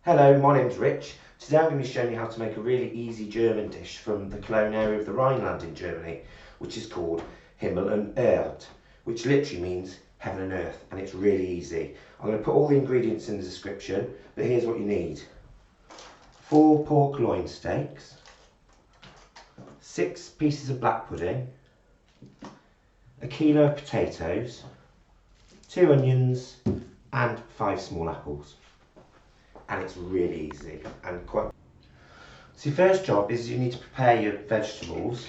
Hello, my name's Rich. Today I'm going to be showing you how to make a really easy German dish from the Cologne area of the Rhineland in Germany, which is called Himmel and Erd, which literally means heaven and earth, and it's really easy. I'm going to put all the ingredients in the description, but here's what you need. 4 pork loin steaks, 6 pieces of black pudding, a kilo of potatoes, 2 onions and 5 small apples. And it's really easy and quite. So your first job is you need to prepare your vegetables.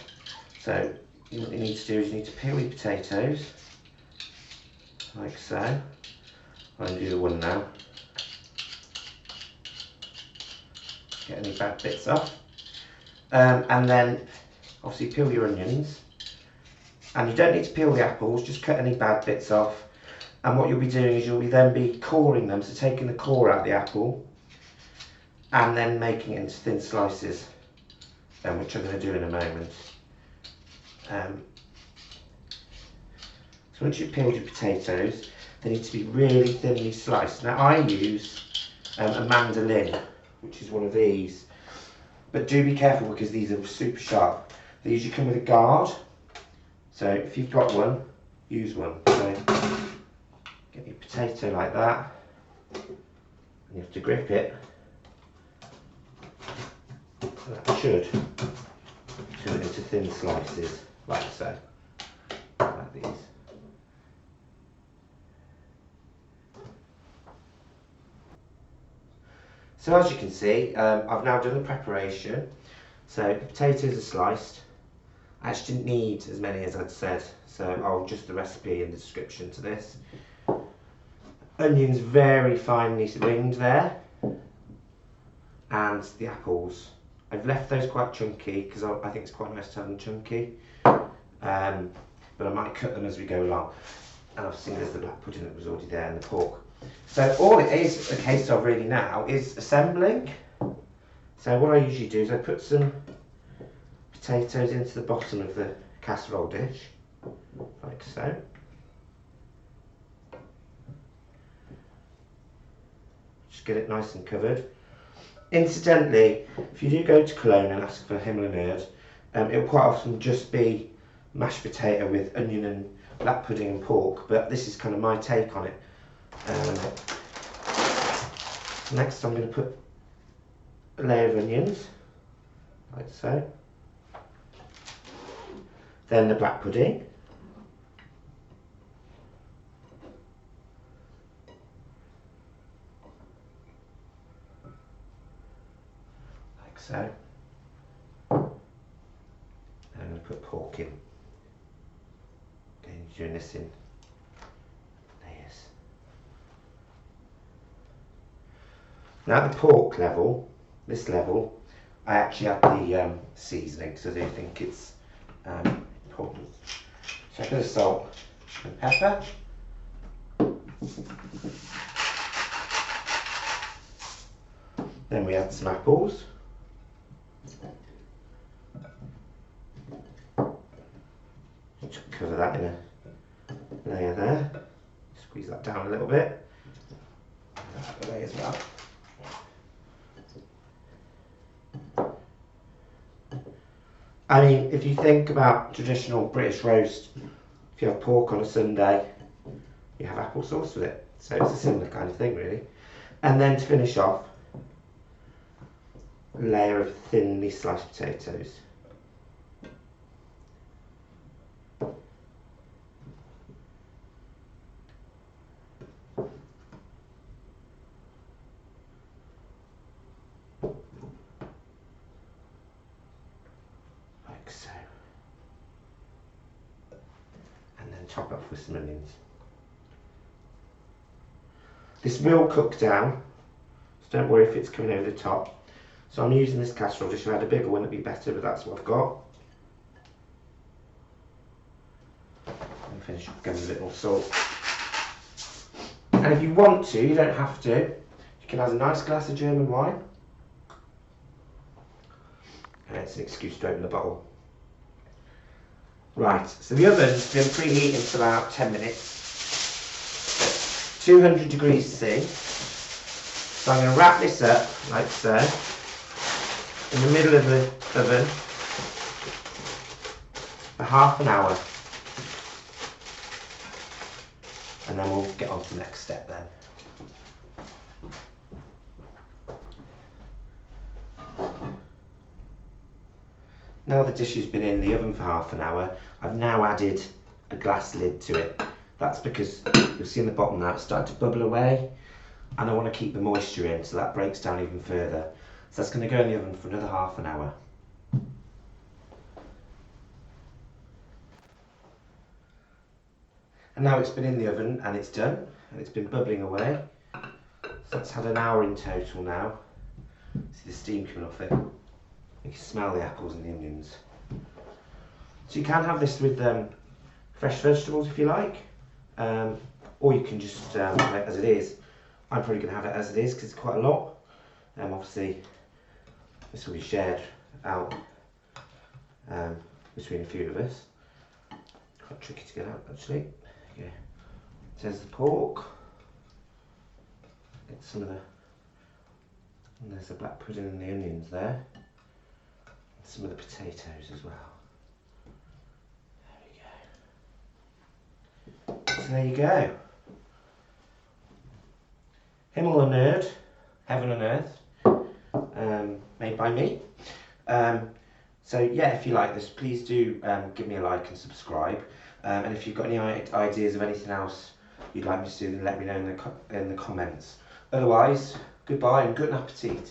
So what you need to do is you need to peel your potatoes, like so. I'm going to do the one now. Get any bad bits off. And then obviously peel your onions. And you don't need to peel the apples, just cut any bad bits off. And what you'll be doing is you'll then be coring them, so taking the core out of the apple and then making it into thin slices, which I'm going to do in a moment. So once you've peeled your potatoes, they need to be really thinly sliced. Now I use a mandolin, which is one of these, but do be careful because these are super sharp. They usually come with a guard, so if you've got one, use one. So get your potato like that, and you have to grip it. That should turn it into thin slices, like so, like these. So as you can see, I've now done the preparation. So the potatoes are sliced. I actually didn't need as many as I'd said, so I'll adjust the recipe in the description to this. Onions very finely ringed there, and the apples. I've left those quite chunky because I think it's quite nice to have them chunky, but I might cut them as we go along. And obviously there's the black pudding that was already there and the pork. So all it is a case of really now is assembling. So what I usually do is I put some potatoes into the bottom of the casserole dish, like so. Just get it nice and covered. Incidentally, if you do go to Cologne and ask for Himmel and Erd, it'll quite often just be mashed potato with onion and black pudding and pork, but this is kind of my take on it. Next I'm going to put a layer of onions, like so. Then the black pudding. So, I'm going to put pork in. Okay, doing this in layers. Now the pork level, this level, I actually add the seasoning because I do think it's important. So a bit of salt and pepper. Then we add some apples. Cover that in a layer there. Squeeze that down a little bit. That way as well. I mean, if you think about traditional British roast, if you have pork on a Sunday, you have applesauce with it. So it's a similar kind of thing, really. And then to finish off, a layer of thinly sliced potatoes. Like so. And then top off with some onions. This will cook down, so don't worry if it's coming over the top. So I'm using this casserole dish. If I had a bigger one it'd be better, but that's what I've got. And finish off again with a bit more salt. And if you want to, you don't have to, you can have a nice glass of German wine. And it's an excuse to open the bottle. Right, so the oven's been preheating for about 10 minutes. 200 degrees C. So I'm going to wrap this up like so, in the middle of the oven for half an hour. And then we'll get on to the next step then. Now the dish has been in the oven for half an hour, I've now added a glass lid to it. That's because you'll see in the bottom now it's starting to bubble away, and I want to keep the moisture in so that breaks down even further. So that's going to go in the oven for another half an hour. And now it's been in the oven and it's done, and it's been bubbling away. So that's had an hour in total now. See the steam coming off it. You can smell the apples and the onions. So you can have this with fresh vegetables if you like, or you can just have it as it is. I'm probably going to have it as it is because it's quite a lot. Obviously this will be shared out between a few of us. Quite tricky to get out actually. Yeah. There's the pork. Get some of the, and there's the black pudding and the onions there. Some of the potatoes as well. There we go. So there you go. Himmel and Nerd, Heaven and Earth, made by me. So yeah, if you like this, please do give me a like and subscribe. And if you've got any ideas of anything else you'd like me to do, then let me know in the comments. Otherwise, goodbye and good appetit.